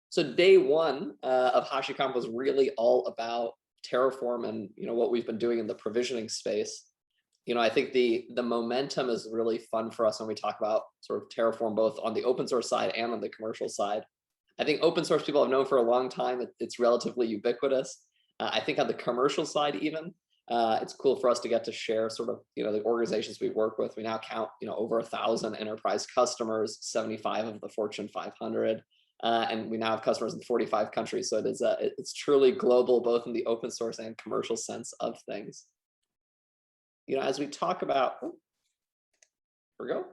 So day one of HashiConf was really all about Terraform and what we've been doing in the provisioning space. I think the momentum is really fun for us when we talk about sort of Terraform, both on the open source side and on the commercial side. I think open source people have known for a long time it's relatively ubiquitous. I think on the commercial side even, it's cool for us to get to share sort of the organizations we work with. We now count over 1,000 enterprise customers, 75 of the Fortune 500. And we now have customers in 45 countries. So it's truly global, both in the open source and commercial sense of things. As we talk about, here we go.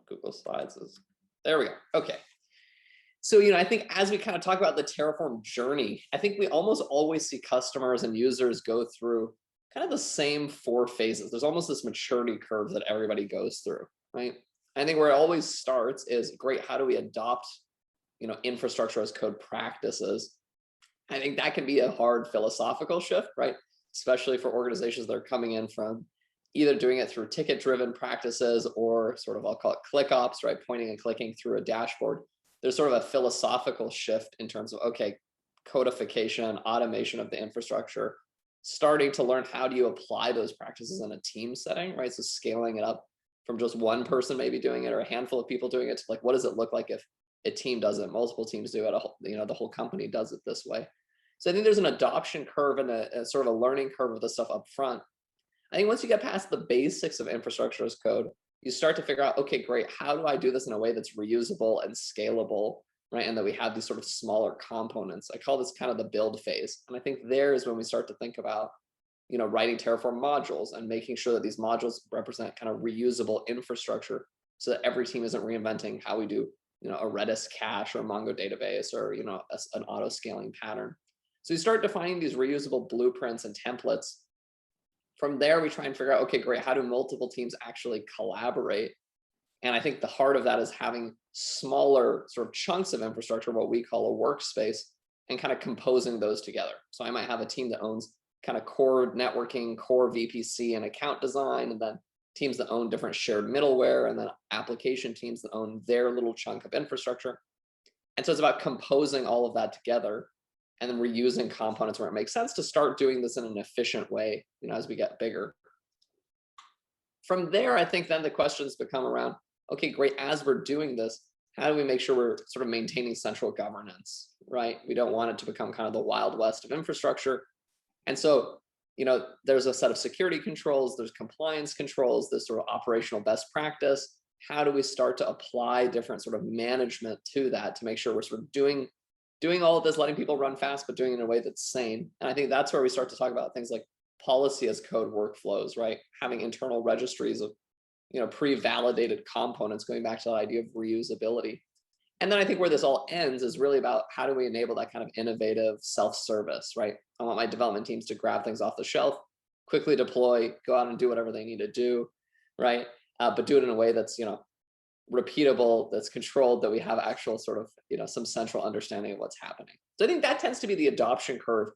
Google Slides is, there we go. Okay. So, I think as we kind of talk about the Terraform journey, I think we almost always see customers and users go through kind of the same 4 phases. There's almost this maturity curve that everybody goes through, right? I think where it always starts is, great, how do we adopt infrastructure as code practices? I think that can be a hard philosophical shift, right? Especially for organizations that are coming in from either doing it through ticket-driven practices or sort of, I'll call it click ops, right? Pointing and clicking through a dashboard. There's sort of a philosophical shift in terms of, okay, codification, automation of the infrastructure, starting to learn how do you apply those practices in a team setting, right? So scaling it up from just one person maybe doing it or a handful of people doing it to, like, what does it look like if a team does it, multiple teams do it, the whole company does it this way. So I think there's an adoption curve and a sort of a learning curve of this stuff up front. I think once you get past the basics of infrastructure as code, you start to figure out, okay, great, how do I do this in a way that's reusable and scalable, right? And that we have these sort of smaller components. I call this kind of the build phase. And I think there is when we start to think about, writing Terraform modules and making sure that these modules represent kind of reusable infrastructure so that every team isn't reinventing how we do, a Redis cache or Mongo database or, an auto scaling pattern. So you start defining these reusable blueprints and templates. From there, we try and figure out, okay, great, how do multiple teams actually collaborate? And I think the heart of that is having smaller sort of chunks of infrastructure, what we call a workspace, and kind of composing those together. So I might have a team that owns kind of core networking, core VPC and account design, and then teams that own different shared middleware, and then application teams that own their little chunk of infrastructure. And so it's about composing all of that together and then reusing components where it makes sense to start doing this in an efficient way, as we get bigger. From there, I think then the questions become around, okay, great, as we're doing this, how do we make sure we're sort of maintaining central governance, right? We don't want it to become kind of the Wild West of infrastructure. And so, there's a set of security controls, there's compliance controls, there's sort of operational best practice. How do we start to apply different sort of management to that to make sure we're sort of doing all of this, letting people run fast, but doing it in a way that's sane? And I think that's where we start to talk about things like policy as code workflows, right? Having internal registries of, pre-validated components, going back to that idea of reusability. And then I think where this all ends is really about how do we enable that kind of innovative self-service, right? I want my development teams to grab things off the shelf, quickly deploy, go out and do whatever they need to do, right? But do it in a way that's, repeatable, that's controlled, that we have actual sort of, some central understanding of what's happening. So I think that tends to be the adoption curve.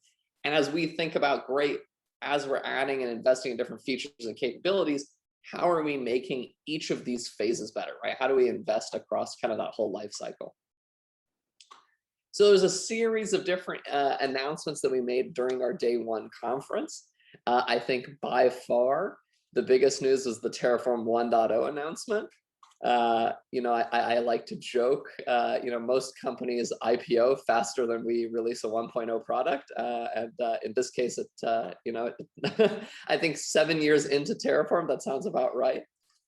And as we think about, great, as we're adding and investing in different features and capabilities, how are we making each of these phases better, right? How do we invest across kind of that whole life cycle? So there's a series of different announcements that we made during our day one conference. I think by far the biggest news was the Terraform 1.0 announcement. I like to joke, most companies IPO faster than we release a 1.0 product. And in this case, I think 7 years into Terraform, that sounds about right.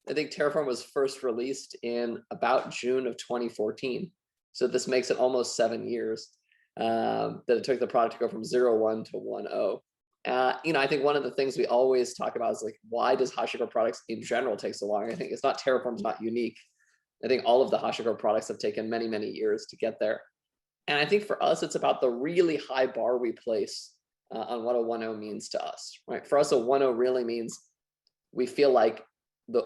I think Terraform was first released in about June of 2014. So this makes it almost 7 years that it took the product to go from 0.1 to 1.0. I think one of the things we always talk about is, like, why does HashiCorp products in general take so long? I think it's not, Terraform's not unique. I think all of the HashiCorp products have taken many, many years to get there. And I think for us, it's about the really high bar we place on what a 1.0 means to us, right? For us, a 1.0 really means we feel like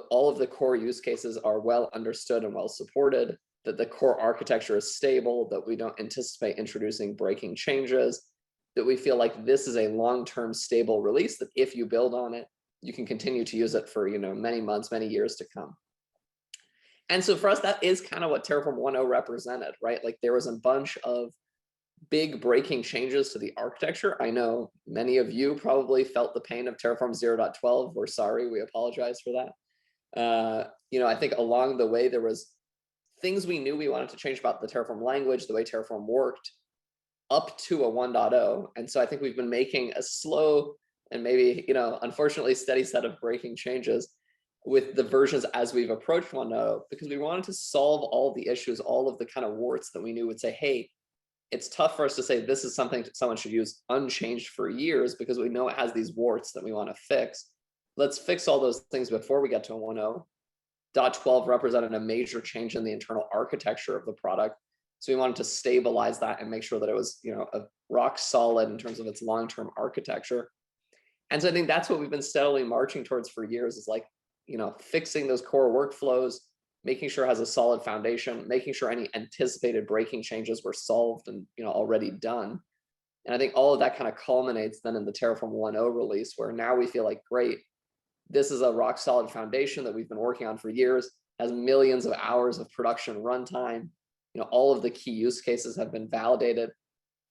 all of the core use cases are well understood and well supported, that the core architecture is stable, that we don't anticipate introducing breaking changes, that we feel like this is a long-term stable release, that if you build on it, you can continue to use it for many months, many years to come. And so for us, that is kind of what Terraform 1.0 represented, right? Like there was a bunch of big breaking changes to the architecture. I know many of you probably felt the pain of Terraform 0.12. We're sorry, we apologize for that. I think along the way, there was things we knew we wanted to change about the Terraform language, the way Terraform worked, up to a 1.0. And so I think we've been making a slow and maybe, unfortunately steady set of breaking changes with the versions as we've approached 1.0, because we wanted to solve all the issues, all of the kind of warts that we knew would say, hey, it's tough for us to say this is something someone should use unchanged for years because we know it has these warts that we want to fix. Let's fix all those things before we get to a 1.0. 0.12 represented a major change in the internal architecture of the product. So we wanted to stabilize that and make sure that it was, a rock solid in terms of its long-term architecture. And so I think that's what we've been steadily marching towards for years, is like, fixing those core workflows, making sure it has a solid foundation, making sure any anticipated breaking changes were solved and already done. And I think all of that kind of culminates then in the Terraform 1.0 release, where now we feel like, great, this is a rock solid foundation that we've been working on for years, has millions of hours of production runtime. All of the key use cases have been validated.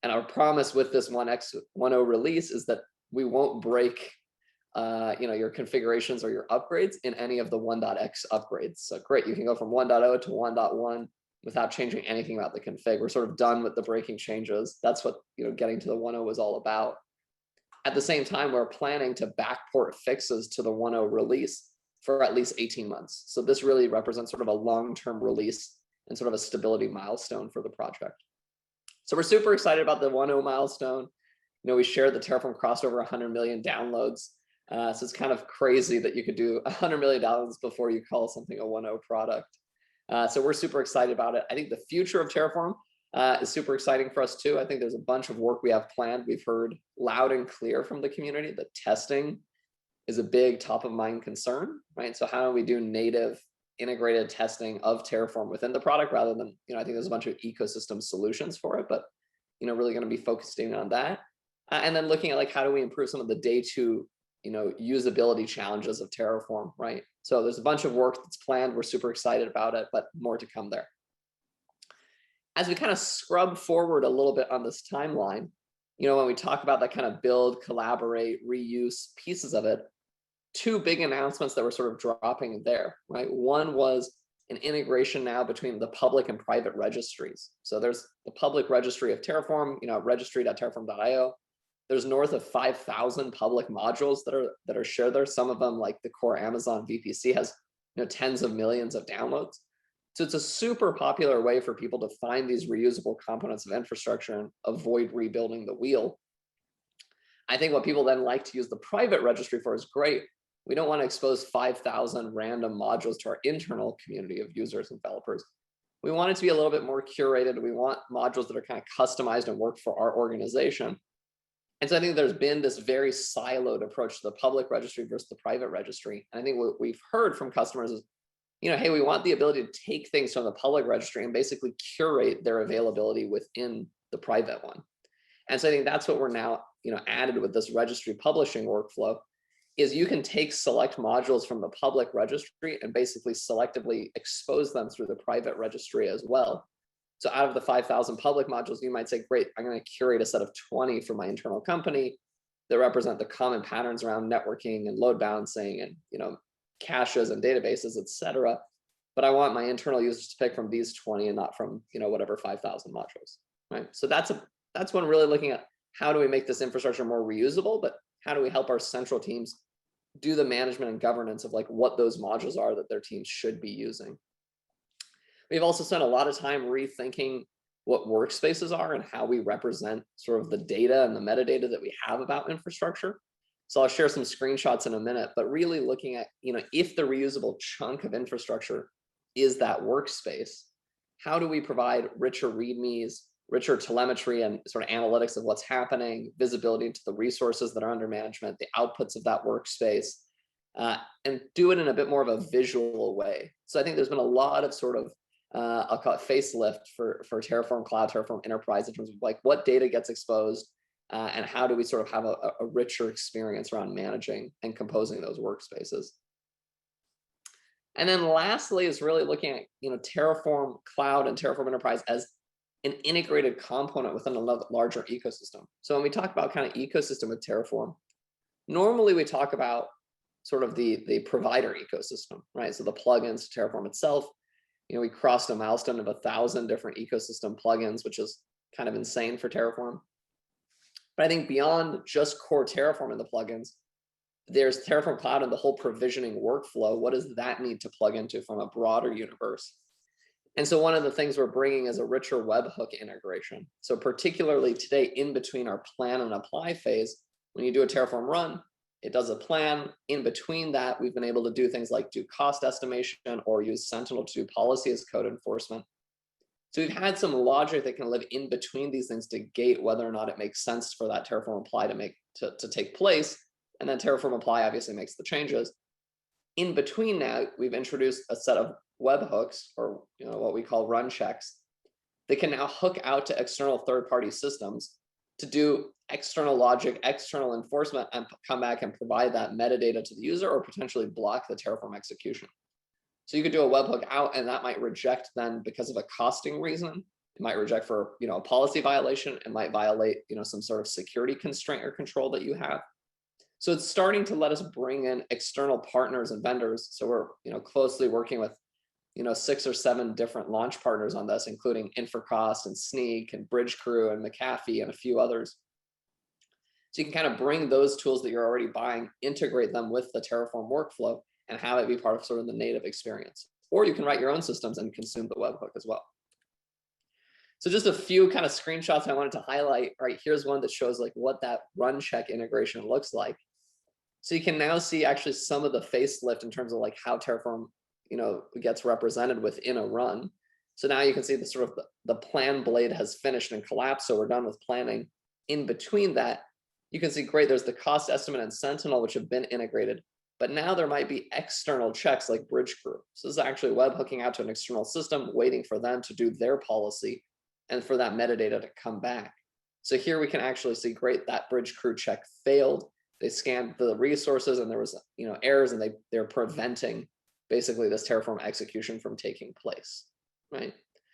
And our promise with this 1.0 release is that we won't break your configurations or your upgrades in any of the 1.x upgrades. So great, you can go from 1.0 to 1.1 without changing anything about the config. We're sort of done with the breaking changes. That's what getting to the 1.0 was all about. At the same time, we're planning to backport fixes to the 1.0 release for at least 18 months. So this really represents sort of a long-term release and sort of a stability milestone for the project. So we're super excited about the 1.0 milestone. We shared the Terraform crossed over 100 million downloads. So it's kind of crazy that you could do 100 million downloads before you call something a 1.0 product. So we're super excited about it. I think the future of Terraform is super exciting for us too. I think there's a bunch of work we have planned. We've heard loud and clear from the community that testing is a big top of mind concern, right? So how do we do native integrated testing of Terraform within the product rather than, I think there's a bunch of ecosystem solutions for it, but, really going to be focusing on that. And then looking at like, how do we improve some of the day two, usability challenges of Terraform, right? So there's a bunch of work that's planned. We're super excited about it, but more to come there. As we kind of scrub forward a little bit on this timeline, when we talk about that kind of build, collaborate, reuse pieces of it, two big announcements that were sort of dropping there, right? One was an integration now between the public and private registries. So there's the public registry of Terraform, registry.terraform.io. There's north of 5,000 public modules that are shared there. Some of them, like the core Amazon VPC, has tens of millions of downloads. So it's a super popular way for people to find these reusable components of infrastructure and avoid rebuilding the wheel. I think what people then like to use the private registry for is great. We don't want to expose 5,000 random modules to our internal community of users and developers. We want it to be a little bit more curated. We want modules that are kind of customized and work for our organization. And so I think there's been this very siloed approach to the public registry versus the private registry. And I think what we've heard from customers is, hey, we want the ability to take things from the public registry and basically curate their availability within the private one. And so I think that's what we're now, added with this registry publishing workflow, is you can take select modules from the public registry and basically selectively expose them through the private registry as well. So out of the 5,000 public modules, you might say, great, I'm going to curate a set of 20 for my internal company that represent the common patterns around networking and load balancing and, caches and databases, et cetera. But I want my internal users to pick from these 20 and not from, whatever 5,000 modules, right? So that's when really looking at how do we make this infrastructure more reusable, but how do we help our central teams do the management and governance of like what those modules are that their teams should be using. We've also spent a lot of time rethinking what workspaces are and how we represent sort of the data and the metadata that we have about infrastructure. So I'll share some screenshots in a minute, but really looking at, if the reusable chunk of infrastructure is that workspace, how do we provide richer readmes, richer telemetry and sort of analytics of what's happening, visibility into the resources that are under management, the outputs of that workspace, and do it in a bit more of a visual way. So I think there's been a lot of sort of, I'll call it facelift for Terraform Cloud, Terraform Enterprise in terms of like what data gets exposed and how do we sort of have a richer experience around managing and composing those workspaces. And then lastly is really looking at, Terraform Cloud and Terraform Enterprise as an integrated component within a larger ecosystem. So when we talk about kind of ecosystem with Terraform, normally we talk about sort of the provider ecosystem, right? So the plugins to Terraform itself, we crossed a milestone of 1,000 different ecosystem plugins, which is kind of insane for Terraform. But I think beyond just core Terraform and the plugins, there's Terraform Cloud and the whole provisioning workflow. What does that need to plug into from a broader universe? And so one of the things we're bringing is a richer webhook integration. So particularly today, in between our plan and apply phase, when you do a Terraform run, it does a plan. In between that, we've been able to do things like do cost estimation or use Sentinel to do policy as code enforcement. So we've had some logic that can live in between these things to gate whether or not it makes sense for that Terraform apply to take place. And then Terraform apply obviously makes the changes. In between now, we've introduced a set of webhooks, or what we call run checks, that can now hook out to external third-party systems to do external logic, external enforcement, and come back and provide that metadata to the user or potentially block the Terraform execution. So you could do a webhook out and that might reject then because of a costing reason. It might reject for a policy violation. It might violate some sort of security constraint or control that you have. So it's starting to let us bring in external partners and vendors. So we're closely working with 6 or 7 different launch partners on this, including Infracost and Sneak and Bridgecrew and McAfee and a few others. So you can kind of bring those tools that you're already buying, integrate them with the Terraform workflow, and have it be part of sort of the native experience. Or you can write your own systems and consume the webhook as well. So just a few kind of screenshots I wanted to highlight. Right, here's one that shows like what that run check integration looks like. So you can now see actually some of the facelift in terms of like how Terraform gets represented within a run. So now you can see the sort of the plan blade has finished and collapsed. So we're done with planning. In between that, you can see great, there's the cost estimate and Sentinel, which have been integrated. But now there might be external checks like Bridgecrew. So this is actually webhooking out to an external system, waiting for them to do their policy and for that metadata to come back. So here we can actually see great, that Bridgecrew check failed. They scanned the resources and there was errors, and they're preventing basically this Terraform execution from taking place, right?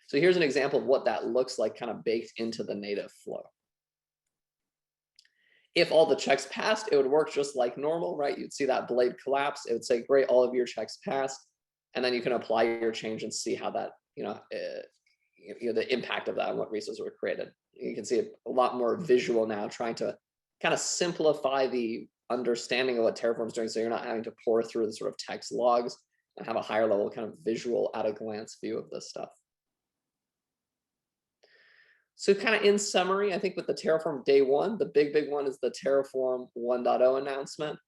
So here's an example of what that looks like kind of baked into the native flow. If all the checks passed, it would work just like normal, right? You'd see that blade collapse. It would say, great, all of your checks passed. And then you can apply your change and see how that, the impact of that and what resources were created. You can see a lot more visual now, trying to kind of simplify the understanding of what Terraform is doing, so you're not having to pour through the sort of text logs and have a higher level kind of visual at a glance view of this stuff. So kind of in summary, I think with the Terraform day one, the big one is the Terraform 1.0 announcement.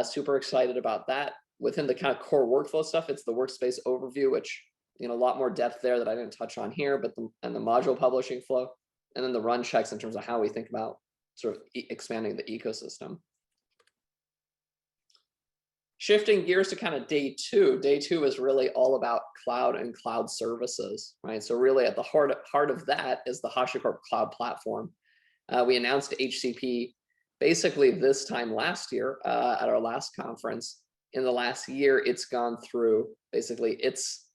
Super excited about that. Within the kind of core workflow stuff, it's the workspace overview, which a lot more depth there that I didn't touch on here, but and the module publishing flow, and then the run checks in terms of how we think about sort of expanding the ecosystem. Shifting gears to kind of day two. Day two is really all about cloud and cloud services, right? So really at the heart of that is the HashiCorp Cloud Platform. We announced HCP basically this time last year at our last conference. In the last year, it's gone through basically its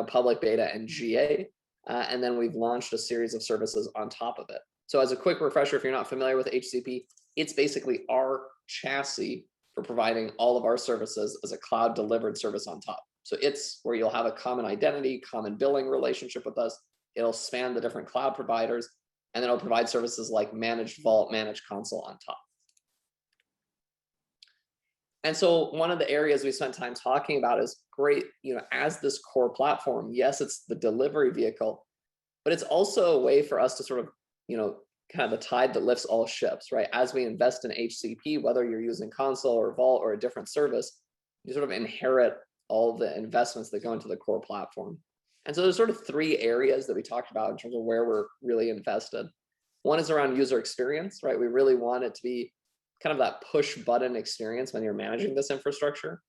public beta and GA, and then we've launched a series of services on top of it. So as a quick refresher, if you're not familiar with HCP, it's basically our chassis for providing all of our services as a cloud delivered service on top. So it's where you'll have a common identity, common billing relationship with us. It'll span the different cloud providers, and then it'll provide services like managed vault, managed console on top. And so one of the areas we spent time talking about is great, as this core platform, yes, it's the delivery vehicle, but it's also a way for us to sort of, kind of the tide that lifts all ships, right? As we invest in HCP, whether you're using console or vault or a different service, you sort of inherit all the investments that go into the core platform. And so there's sort of 3 areas that we talked about in terms of where we're really invested. One is around user experience, right? We really want it to be kind of that push button experience when you're managing this infrastructure.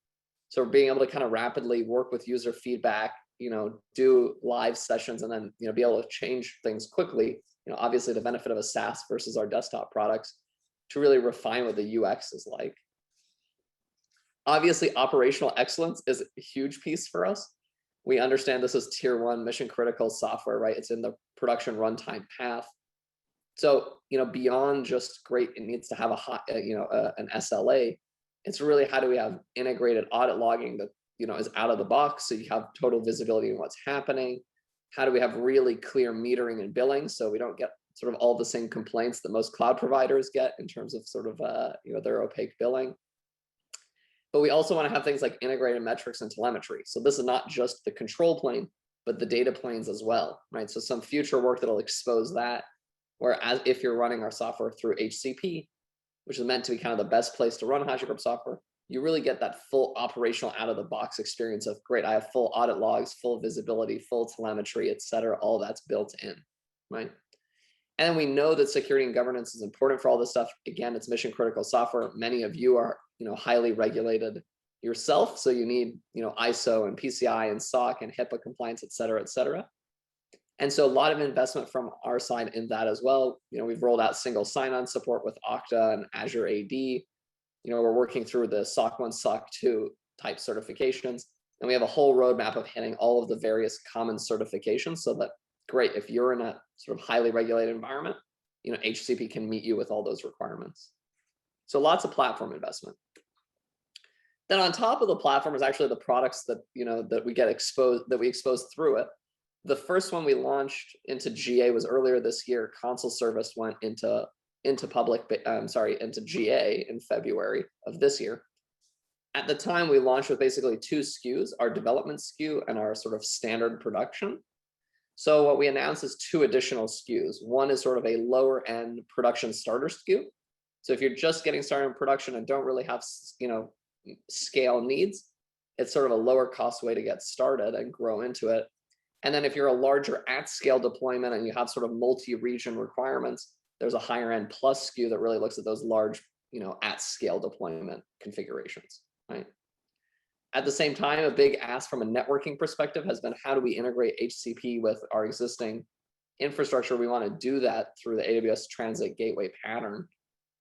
So being able to kind of rapidly work with user feedback, do live sessions, and then, be able to change things quickly. Obviously the benefit of a SaaS versus our desktop products to really refine what the UX is like. Obviously, operational excellence is a huge piece for us. We understand this is tier one mission critical software, right? It's in the production runtime path. So, beyond just great, it needs to have a hot, an SLA. It's really how do we have integrated audit logging that, is out of the box. So you have total visibility on what's happening. How do we have really clear metering and billing so we don't get sort of all the same complaints that most cloud providers get in terms of sort of, their opaque billing. But we also want to have things like integrated metrics and telemetry. So this is not just the control plane, but the data planes as well, right? So some future work that'll expose that, whereas if you're running our software through HCP, which is meant to be kind of the best place to run HashiCorp software, you really get that full operational out of the box experience of, great, I have full audit logs, full visibility, full telemetry, et cetera, all that's built in, right? And we know that security and governance is important for all this stuff. Again, it's mission critical software. Many of you are, highly regulated yourself. So you need, ISO and PCI and SOC and HIPAA compliance, et cetera, et cetera. And so a lot of investment from our side in that as well. We've rolled out single sign-on support with Okta and Azure AD. We're working through the SOC 1, SOC 2 type certifications. And we have a whole roadmap of hitting all of the various common certifications so that, great, if you're in a sort of highly regulated environment, HCP can meet you with all those requirements. So lots of platform investment. Then on top of the platform is actually the products that, that we get exposed, that we expose through it. The first one we launched into GA was earlier this year. Console service went into GA in February of this year. At the time, we launched with basically two SKUs, our development SKU and our sort of standard production. So what we announced is two additional SKUs. One is sort of a lower end production starter SKU. So if you're just getting started in production and don't really have, scale needs, it's sort of a lower cost way to get started and grow into it. And then if you're a larger at scale deployment and you have sort of multi-region requirements, there's a higher end plus SKU that really looks at those large, at scale deployment configurations, right? At the same time, a big ask from a networking perspective has been, how do we integrate HCP with our existing infrastructure? We want to do that through the AWS Transit Gateway pattern.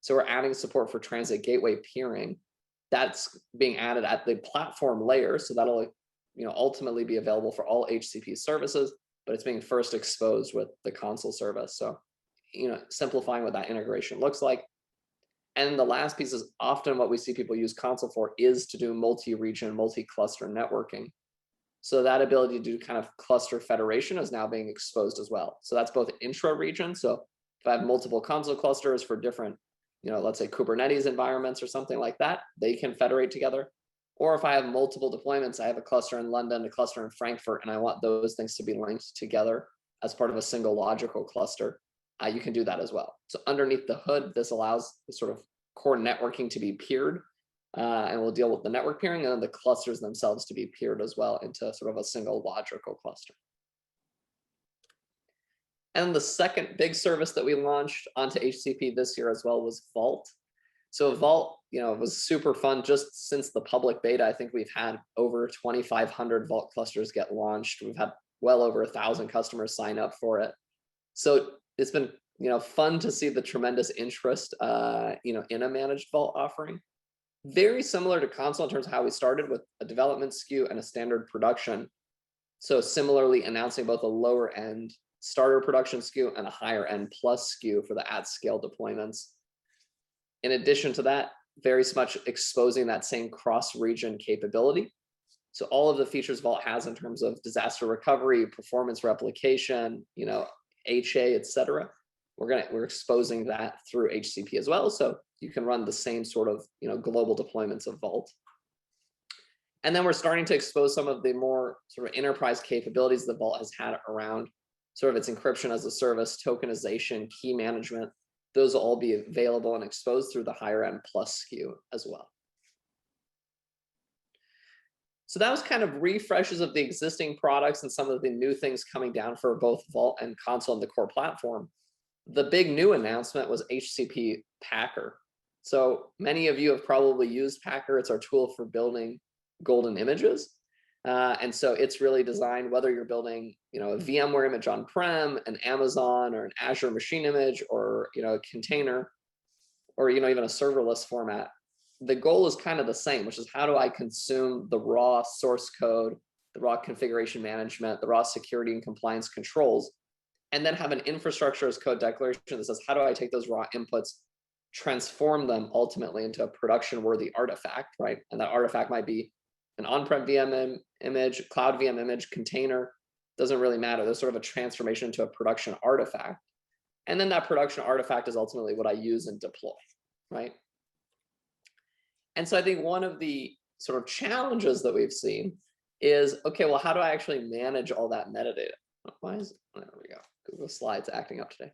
So we're adding support for Transit Gateway peering. That's being added at the platform layer. So that'll, ultimately be available for all HCP services, but it's being first exposed with the console service. So, simplifying what that integration looks like. And the last piece is often what we see people use console for is to do multi-region, multi-cluster networking. So that ability to do kind of cluster federation is now being exposed as well. So that's both intra-region. So if I have multiple console clusters for different, let's say Kubernetes environments or something like that, they can federate together. Or if I have multiple deployments, I have a cluster in London, a cluster in Frankfurt, and I want those things to be linked together as part of a single logical cluster, you can do that as well. So underneath the hood, this allows the sort of core networking to be peered, and we'll deal with the network peering, and then the clusters themselves to be peered as well into sort of a single logical cluster. And the second big service that we launched onto HCP this year as well was Vault. So Vault, was super fun. Just since the public beta, I think we've had over 2,500 Vault clusters get launched. We've had well over 1,000 customers sign up for it. So it's been, fun to see the tremendous interest, in a managed Vault offering. Very similar to console in terms of how we started with a development SKU and a standard production. So similarly announcing both a lower end starter production SKU and a higher end plus SKU for the at scale deployments. In addition to that, very much exposing that same cross-region capability. So all of the features Vault has in terms of disaster recovery, performance replication, HA, et cetera, we're exposing that through HCP as well. So you can run the same sort of, global deployments of Vault. And then we're starting to expose some of the more sort of enterprise capabilities that Vault has had around sort of its encryption as a service, tokenization, key management. Those will all be available and exposed through the higher end plus SKU as well. So that was kind of refreshes of the existing products and some of the new things coming down for both Vault and console and the core platform. The big new announcement was HCP Packer. So many of you have probably used Packer. It's our tool for building golden images. And so it's really designed, whether you're building, a VMware image on-prem, an Amazon or an Azure machine image, or, a container, or, even a serverless format, the goal is kind of the same, which is how do I consume the raw source code, the raw configuration management, the raw security and compliance controls, and then have an infrastructure as code declaration that says, how do I take those raw inputs, transform them ultimately into a production-worthy artifact, right? And that artifact might be an on-prem VM image, cloud VM image, container, doesn't really matter. There's sort of a transformation into a production artifact. And then that production artifact is ultimately what I use and deploy, right? And so I think one of the sort of challenges that we've seen is, okay, well, how do I actually manage all that metadata? Why is, there we go, Google Slides acting up today.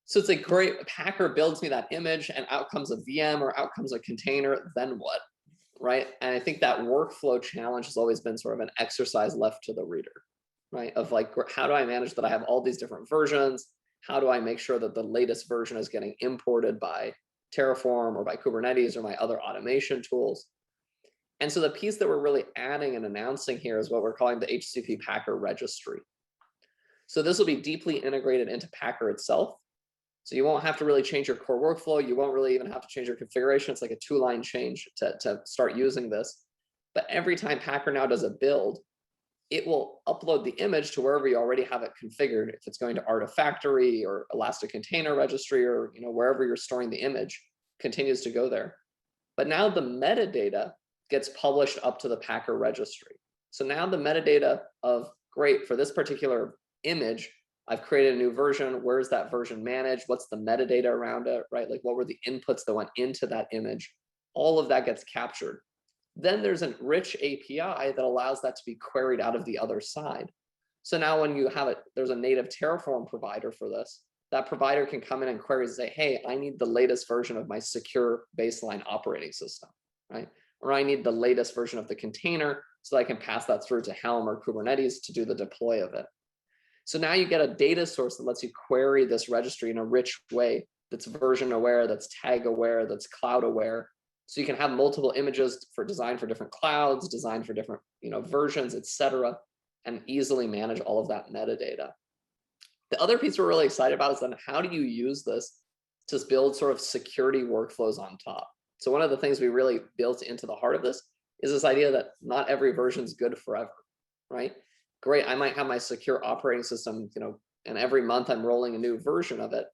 So it's like, great, Packer builds me that image and out comes a VM or out comes a container, then what, right? And I think that workflow challenge has always been sort of an exercise left to the reader, right? Of like, how do I manage that I have all these different versions? How do I make sure that the latest version is getting imported by Terraform or by Kubernetes or my other automation tools? And so the piece that we're really adding and announcing here is what we're calling the HCP Packer Registry. So this will be deeply integrated into Packer itself. So you won't have to really change your core workflow. You won't really even have to change your configuration. It's like a two-line change to start using this. But every time Packer now does a build, it will upload the image to wherever you already have it configured. If it's going to Artifactory or Elastic Container Registry or wherever you're storing the image, continues to go there. But now the metadata gets published up to the Packer registry. So now the metadata of, great, for this particular image, I've created a new version. Where's that version managed? What's the metadata around it, right? Like what were the inputs that went into that image? All of that gets captured. Then there's a rich API that allows that to be queried out of the other side. So now when you have it, there's a native Terraform provider for this. That provider can come in and query and say, hey, I need the latest version of my secure baseline operating system, right? Or I need the latest version of the container so that I can pass that through to Helm or Kubernetes to do the deploy of it. So now you get a data source that lets you query this registry in a rich way that's version aware, that's tag aware, that's cloud aware. So you can have multiple images designed for different clouds, designed for different versions, et cetera, and easily manage all of that metadata. The other piece we're really excited about is then how do you use this to build sort of security workflows on top? So one of the things we really built into the heart of this is this idea that not every version is good forever, right? Great, I might have my secure operating system, and every month I'm rolling a new version of it.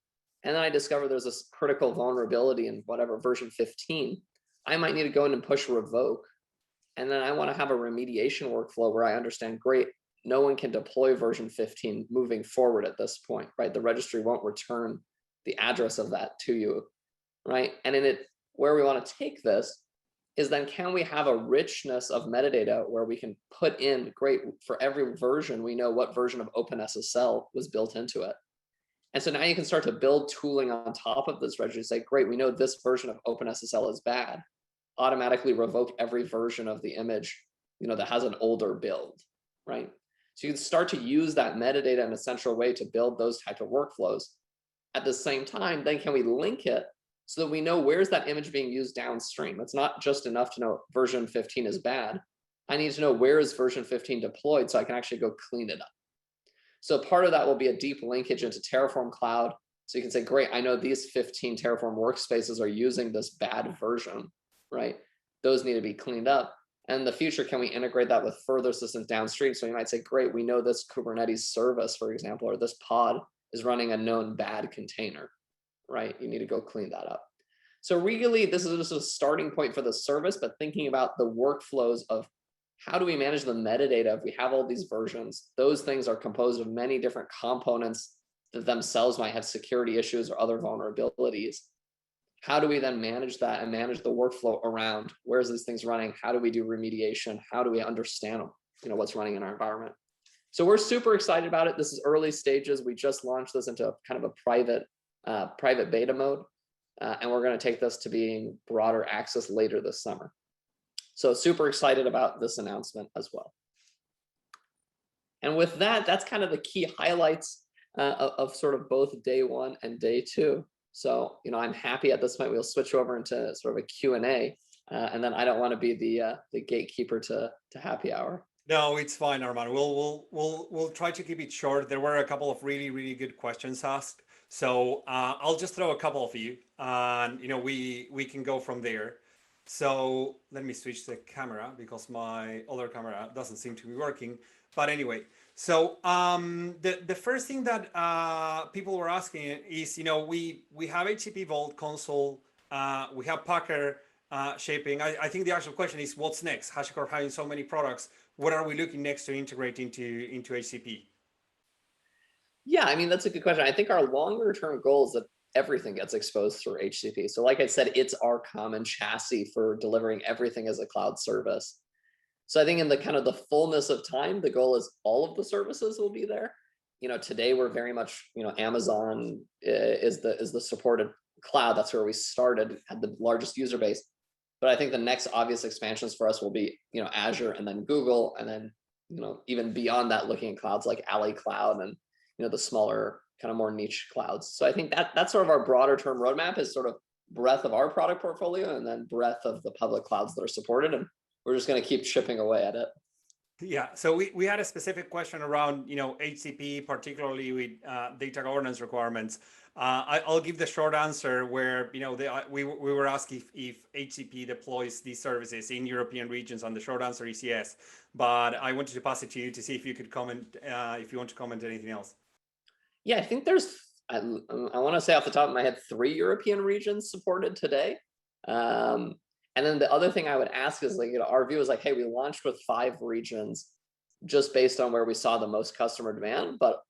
And then I discover there's this critical vulnerability in whatever version 15. I might need to go in and push revoke. And then I want to have a remediation workflow where I understand, great, no one can deploy version 15 moving forward at this point, right? The registry won't return the address of that to you, right? And in it, where we want to take this is then can we have a richness of metadata where we can put in, great, for every version, we know what version of OpenSSL was built into it. And so now you can start to build tooling on top of this registry, say, great, we know this version of OpenSSL is bad. Automatically revoke every version of the image, that has an older build, right? So you can start to use that metadata in a central way to build those type of workflows. At the same time, then can we link it so that we know where's that image being used downstream? It's not just enough to know version 15 is bad. I need to know where is version 15 deployed so I can actually go clean it up. So part of that will be a deep linkage into Terraform Cloud. So you can say, great, I know these 15 Terraform workspaces are using this bad version, right? Those need to be cleaned up. And in the future, can we integrate that with further systems downstream? So you might say, great, we know this Kubernetes service, for example, or this pod is running a known bad container, right? You need to go clean that up. So really, this is just a starting point for the service, but thinking about the workflows of how do we manage the metadata if we have all these versions? Those things are composed of many different components that themselves might have security issues or other vulnerabilities. How do we then manage that and manage the workflow around where's these things running? How do we do remediation? How do we understand what's running in our environment? So we're super excited about it. This is early stages. We just launched this into kind of a private beta mode, and we're going to take this to being broader access later this summer. So super excited about this announcement as well. And with that, that's kind of the key highlights of sort of both day one and day two. So, I'm happy at this point, we'll switch over into sort of a Q&A, and then I don't want to be the gatekeeper to happy hour. No, it's fine, Armon. We'll try to keep it short. There were a couple of really good questions asked. So I'll just throw a couple of you and, we can go from there. So let me switch the camera because my other camera doesn't seem to be working. But anyway, so the first thing that people were asking is, we have HCP Vault console, we have Packer shaping. I think the actual question is, what's next? HashiCorp having so many products, what are we looking next to integrate into HCP? Yeah, I mean, that's a good question. I think our longer term goal is that everything gets exposed through HCP. So like I said, it's our common chassis for delivering everything as a cloud service. So I think in the kind of the fullness of time, the goal is all of the services will be there. Today we're very much, Amazon is the supported cloud. That's where we started, had the largest user base. But I think the next obvious expansions for us will be, Azure and then Google, and then, even beyond that, looking at clouds like Alley Cloud and, the smaller kind of more niche clouds. So I think that's sort of our broader term roadmap, is sort of breadth of our product portfolio and then breadth of the public clouds that are supported. And we're just going to keep chipping away at it. Yeah, so we had a specific question around, HCP, particularly with data governance requirements. I'll give the short answer where, we were asked if HCP deploys these services in European regions, and the short answer is yes. But I wanted to pass it to you to see if you could comment, if you want to comment anything else. Yeah, I think I want to say off the top of my head, 3 European regions supported today. And then the other thing I would ask is, like, our view is like, hey, we launched with 5 regions just based on where we saw the most customer demand. But,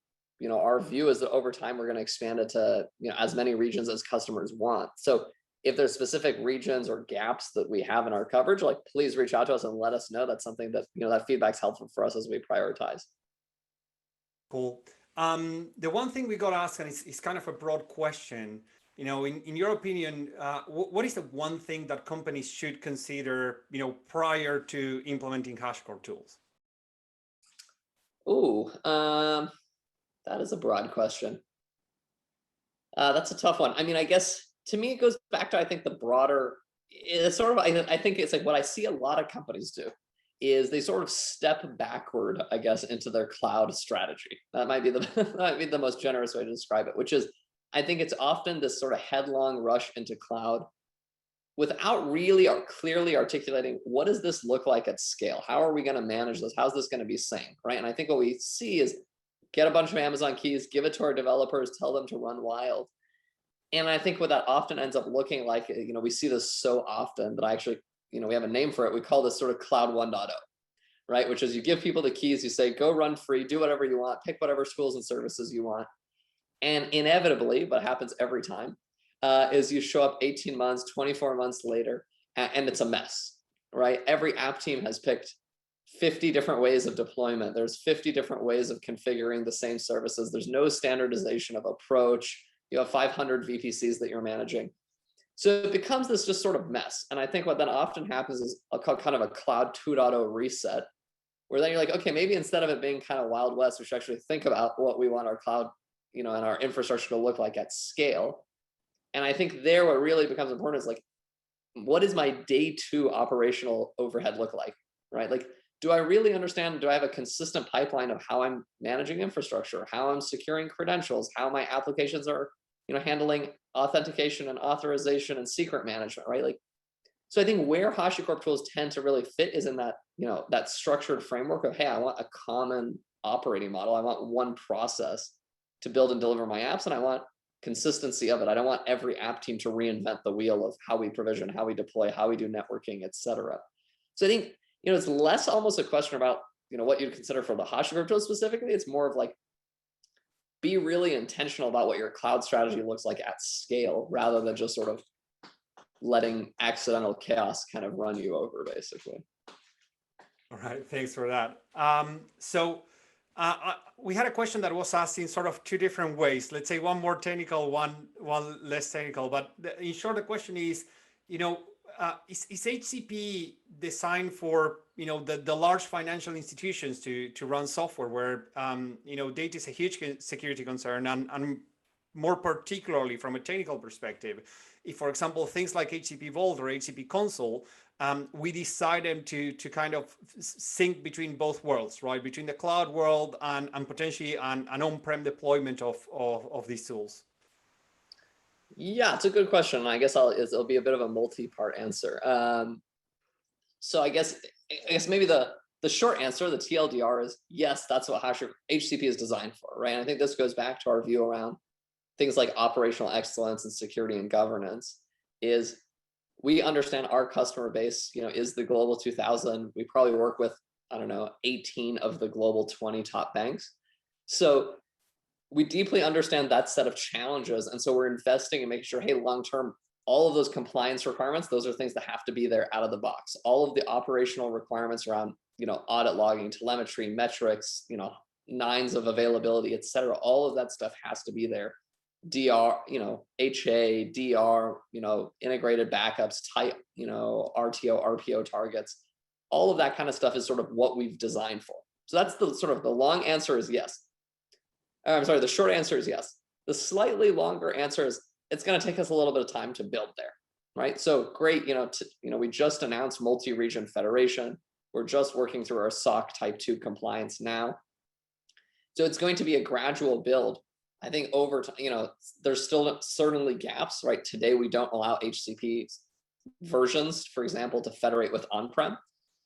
our view is that over time, we're going to expand it to, as many regions as customers want. So if there's specific regions or gaps that we have in our coverage, like, please reach out to us and let us know. That's something that, that feedback's helpful for us as we prioritize. Cool. The one thing we got asked, and it's kind of a broad question, in your opinion, what is the one thing that companies should consider, prior to implementing HashiCorp tools? Ooh, that is a broad question. That's a tough one. I mean, I guess to me, it goes back to, I think, the broader, it's sort of, I think it's like what I see a lot of companies do is they sort of step backward, I guess, into their cloud strategy. That might be that might be the most generous way to describe it, which is, I think it's often this sort of headlong rush into cloud without really or clearly articulating, what does this look like at scale? How are we going to manage this? How's this going to be synced, right? And I think what we see is get a bunch of Amazon keys, give it to our developers, tell them to run wild. And I think what that often ends up looking like, we see this so often that I actually, we have a name for it. We call this sort of cloud 1.0, right? Which is you give people the keys, you say, go run free, do whatever you want, pick whatever tools and services you want. And inevitably, what happens every time is you show up 18 months, 24 months later, and it's a mess, right? Every app team has picked 50 different ways of deployment. There's 50 different ways of configuring the same services. There's no standardization of approach. You have 500 VPCs that you're managing. So it becomes this just sort of mess. And I think what then often happens is kind of a cloud 2.0 reset, where then you're like, okay, maybe instead of it being kind of Wild West, we should actually think about what we want our cloud, and our infrastructure to look like at scale. And I think there what really becomes important is like, what does my day 2 operational overhead look like, right? Like, do I really understand, do I have a consistent pipeline of how I'm managing infrastructure, how I'm securing credentials, how my applications are, handling authentication and authorization and secret management, right? Like, so I think where HashiCorp tools tend to really fit is in that, that structured framework of, hey, I want a common operating model. I want one process to build and deliver my apps, and I want consistency of it. I don't want every app team to reinvent the wheel of how we provision, how we deploy, how we do networking, et cetera. So I think, it's less almost a question about, what you'd consider for the HashiCorp tools specifically. It's more of like, be really intentional about what your cloud strategy looks like at scale, rather than just sort of letting accidental chaos kind of run you over, basically. All right, thanks for that. We had a question that was asked in sort of 2 different ways. Let's say one more technical, one less technical. But in short, the question is, is HCP designed for the large financial institutions to run software where data is a huge security concern, and more particularly from a technical perspective, if, for example, things like HCP Vault or HCP Console, we decided to kind of sync between both worlds, right? Between the cloud world and potentially an on-prem deployment of these tools. Yeah, it's a good question. I guess it'll be a bit of a multi-part answer. So I guess maybe the short answer, the TLDR, is yes, that's what HCP is designed for, right? And I think this goes back to our view around things like operational excellence and security and governance. Is we understand our customer base, is the global 2000. We probably work with, I don't know, 18 of the global 20 top banks. So we deeply understand that set of challenges. And so we're investing in making sure, hey, long term, all of those compliance requirements, those are things that have to be there out of the box. All of the operational requirements around, audit logging, telemetry, metrics, nines of availability, et cetera, all of that stuff has to be there. DR, HA, DR, integrated backups, type, RTO, RPO targets, all of that kind of stuff is sort of what we've designed for. So that's the sort of the long answer is yes. I'm sorry, the short answer is yes. The slightly longer answer is it's going to take us a little bit of time to build there, right? So great, we just announced multi-region federation. We're just working through our SOC Type 2 compliance now. So it's going to be a gradual build. I think over time, there's still certainly gaps, right? Today, we don't allow HCP versions, for example, to federate with on-prem.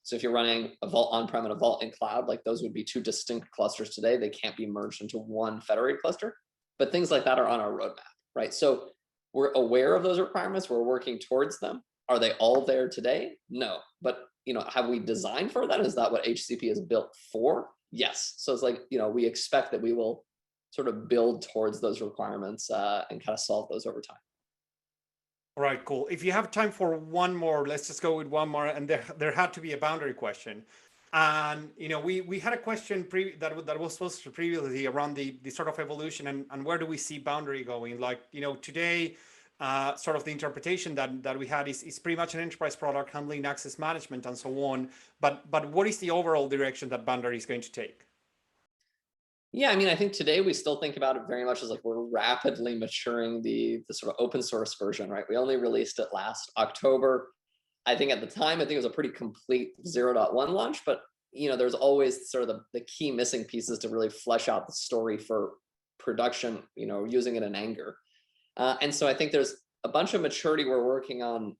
So if you're running a Vault on-prem and a Vault in cloud, like those would be two distinct clusters today. They can't be merged into one federated cluster, but things like that are on our roadmap, right? So we're aware of those requirements. We're working towards them. Are they all there today? No, but have we designed for that? Is that what HCP is built for? Yes. So it's like, we expect that we will sort of build towards those requirements and kind of solve those over time. All right, cool. If you have time for one more, let's just go with one more. And there had to be a boundary question. And we had a question that was supposed to previously around the sort of evolution and where do we see boundary going? Like today, sort of the interpretation that we had is pretty much an enterprise product handling access management and so on. But what is the overall direction that boundary is going to take? Yeah, I mean, I think today we still think about it very much as like we're rapidly maturing the sort of open source version, right? We only released it last October. I think at the time, I think it was a pretty complete 0.1 launch, but there's always sort of the key missing pieces to really flesh out the story for production, using it in anger. And so I think there's a bunch of maturity we're working on,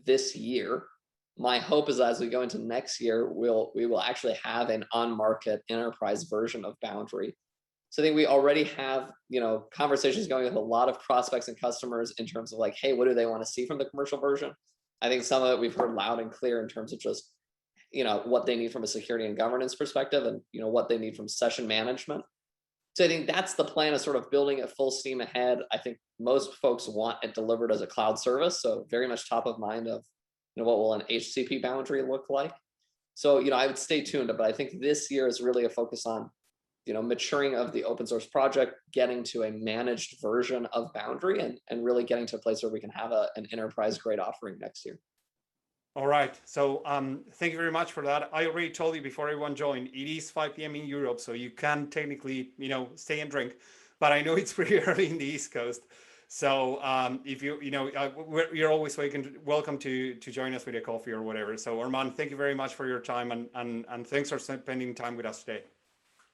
this year. My hope is as we go into next year, we will actually have an on-market enterprise version of Boundary. So I think we already have, conversations going with a lot of prospects and customers in terms of like, hey, what do they want to see from the commercial version? I think some of it we've heard loud and clear in terms of just, what they need from a security and governance perspective and, what they need from session management. So I think that's the plan, is sort of building it full steam ahead. I think most folks want it delivered as a cloud service. So very much top of mind of, what will an HCP boundary look like? So, I would stay tuned, but I think this year is really a focus on, maturing of the open source project, getting to a managed version of Boundary and really getting to a place where we can have an enterprise grade offering next year. All right. So thank you very much for that. I already told you before everyone joined, it is 5 p.m. in Europe, so you can technically, stay and drink, but I know it's pretty early in the East Coast. So if you're always welcome to join us with a coffee or whatever. So Armon, thank you very much for your time and thanks for spending time with us today.